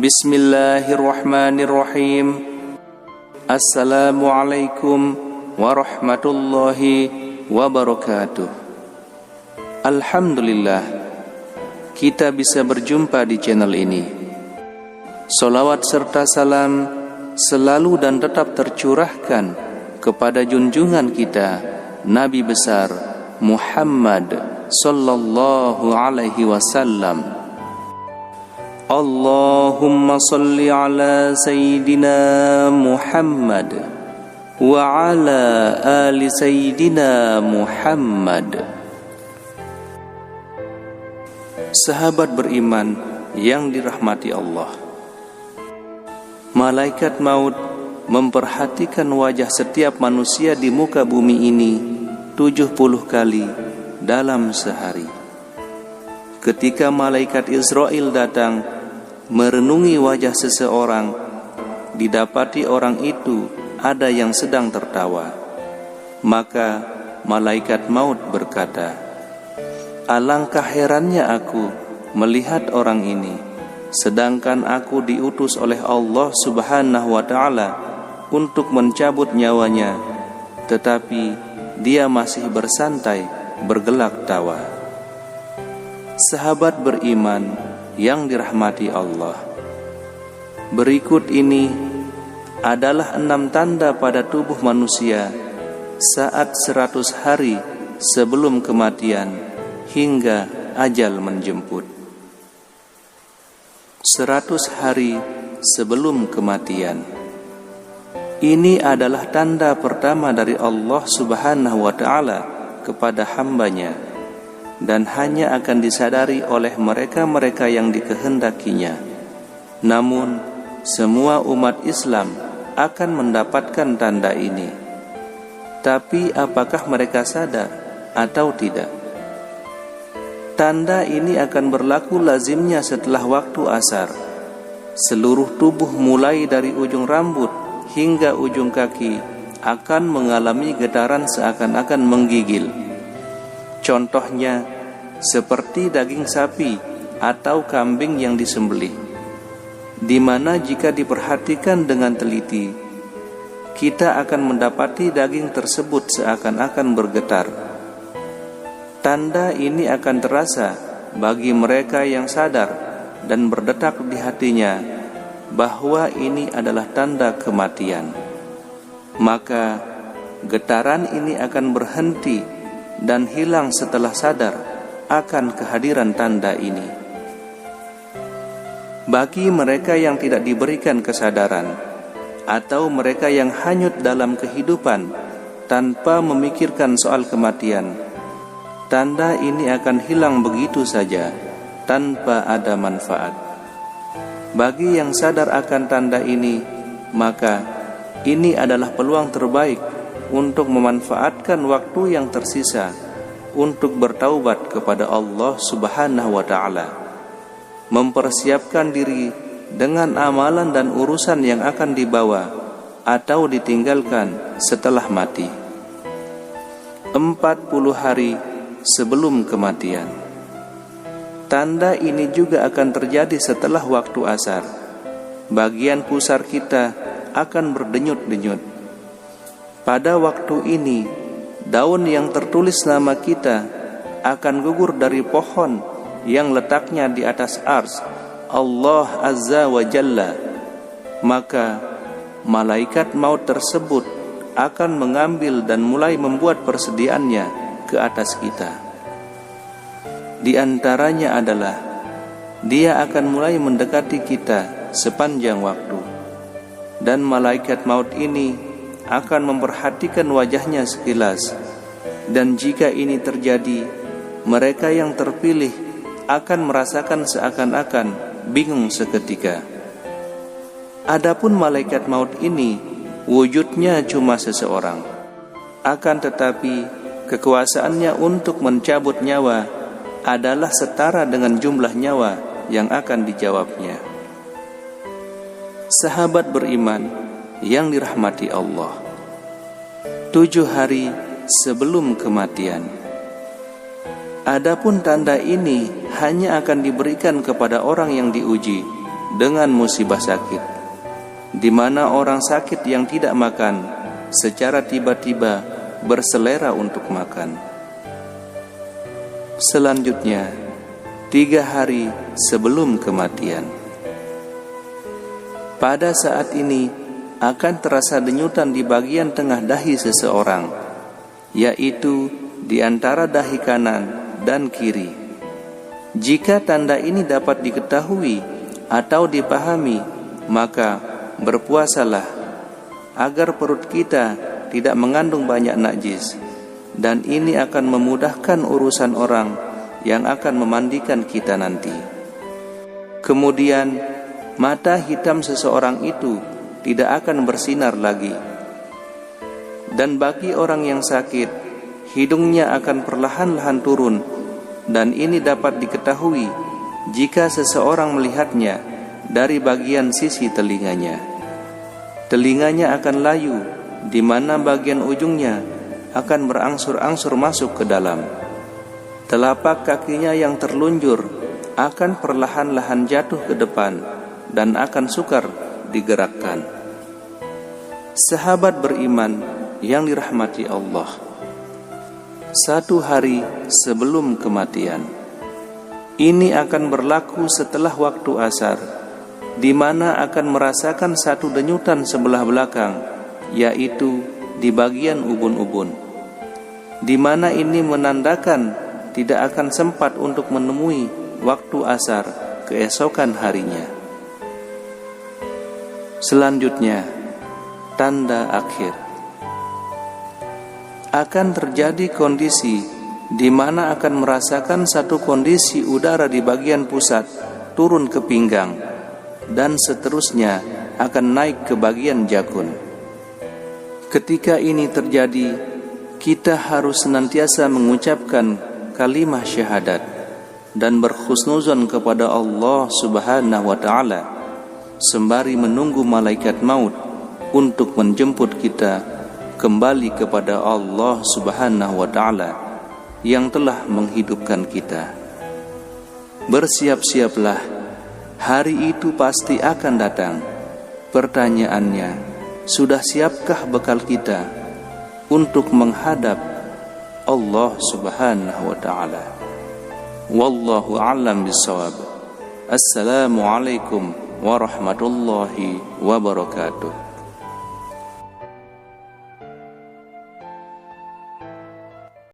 Bismillahirrahmanirrahim. Assalamualaikum warahmatullahi wabarakatuh. Alhamdulillah, kita bisa berjumpa di channel ini. Salawat serta salam selalu dan tetap tercurahkan kepada junjungan kita, Nabi besar Muhammad sallallahu alaihi wasallam. Allahumma salli ala Sayyidina Muhammad wa ala ali Sayyidina Muhammad. Sahabat beriman yang dirahmati Allah, malaikat maut memperhatikan wajah setiap manusia di muka bumi ini 70 kali dalam sehari. Ketika malaikat Israel datang merenungi wajah seseorang, didapati orang itu ada yang sedang tertawa. Maka malaikat maut berkata, "Alangkah herannya aku melihat orang ini, sedangkan aku diutus oleh Allah Subhanahu wa ta'ala untuk mencabut nyawanya, tetapi dia masih bersantai bergelak tawa." Sahabat beriman yang dirahmati Allah, berikut ini adalah 6 tanda pada tubuh manusia saat 100 hari sebelum kematian hingga ajal menjemput. 100 hari sebelum kematian. Ini adalah tanda pertama dari Allah Subhanahu wa ta'ala kepada hambanya, dan hanya akan disadari oleh mereka-mereka yang dikehendakinya. Namun, semua umat Islam akan mendapatkan tanda ini. Tapi apakah mereka sadar atau tidak? Tanda ini akan berlaku lazimnya setelah waktu asar. Seluruh tubuh mulai dari ujung rambut hingga ujung kaki akan mengalami getaran seakan-akan menggigil. Contohnya seperti daging sapi atau kambing yang disembelih, di mana jika diperhatikan dengan teliti, kita akan mendapati daging tersebut seakan-akan bergetar. Tanda ini akan terasa bagi mereka yang sadar dan berdetak di hatinya bahwa ini adalah tanda kematian. Maka getaran ini akan berhenti dan hilang setelah sadar akan kehadiran tanda ini. Bagi mereka yang tidak diberikan kesadaran atau mereka yang hanyut dalam kehidupan tanpa memikirkan soal kematian, tanda ini akan hilang begitu saja tanpa ada manfaat. Bagi yang sadar akan tanda ini, maka ini adalah peluang terbaik untuk memanfaatkan waktu yang tersisa untuk bertaubat kepada Allah Subhanahu wa ta'ala, mempersiapkan diri dengan amalan dan urusan yang akan dibawa atau ditinggalkan setelah mati. 40 hari sebelum kematian. Tanda ini juga akan terjadi setelah waktu asar. Bagian pusar kita akan berdenyut-denyut. Pada waktu ini, daun yang tertulis nama kita akan gugur dari pohon yang letaknya di atas ars Allah Azza wa Jalla. Maka malaikat maut tersebut akan mengambil dan mulai membuat persediaannya ke atas kita. Di antaranya adalah dia akan mulai mendekati kita sepanjang waktu, dan malaikat maut ini akan memperhatikan wajahnya sekilas. Dan jika ini terjadi, mereka yang terpilih akan merasakan seakan-akan bingung seketika. Adapun malaikat maut ini wujudnya cuma seseorang, akan tetapi kekuasaannya untuk mencabut nyawa adalah setara dengan jumlah nyawa yang akan dijawabnya. Sahabat beriman yang dirahmati Allah, 7 hari sebelum kematian. Adapun tanda ini hanya akan diberikan kepada orang yang diuji, dengan musibah sakit, di mana orang sakit yang tidak makan secara tiba-tiba berselera untuk makan. Selanjutnya, 3 hari sebelum kematian. Pada saat ini akan terasa denyutan di bagian tengah dahi seseorang, yaitu di antara dahi kanan dan kiri. Jika tanda ini dapat diketahui atau dipahami, maka berpuasalah agar perut kita tidak mengandung banyak najis, dan ini akan memudahkan urusan orang yang akan memandikan kita nanti. Kemudian mata hitam seseorang itu tidak akan bersinar lagi, dan bagi orang yang sakit, hidungnya akan perlahan-lahan turun, dan ini dapat diketahui jika seseorang melihatnya dari bagian sisi telinganya. Telinganya akan layu, di mana bagian ujungnya akan berangsur-angsur masuk ke dalam. Telapak kakinya yang terlunjur akan perlahan-lahan jatuh ke depan dan akan sukar digerakkan. Sahabat beriman yang dirahmati Allah, 1 hari sebelum kematian. Ini akan berlaku setelah waktu asar, di mana akan merasakan satu denyutan sebelah belakang, yaitu di bagian ubun-ubun, di mana ini menandakan tidak akan sempat untuk menemui waktu asar keesokan harinya. Selanjutnya, tanda akhir. Akan terjadi kondisi di mana akan merasakan satu kondisi udara di bagian pusat turun ke pinggang, dan seterusnya akan naik ke bagian jakun. Ketika ini terjadi, kita harus senantiasa mengucapkan kalimah syahadat dan berhusnuzon kepada Allah Subhanahu wa ta'ala, sembari menunggu malaikat maut untuk menjemput kita kembali kepada Allah Subhanahu wa ta'ala yang telah menghidupkan kita. Bersiap-siaplah, hari itu pasti akan datang. Pertanyaannya, sudah siapkah bekal kita untuk menghadap Allah Subhanahu wa ta'ala? Wallahu a'lam bissawab. Assalamualaikum warahmatullahi wabarakatuh.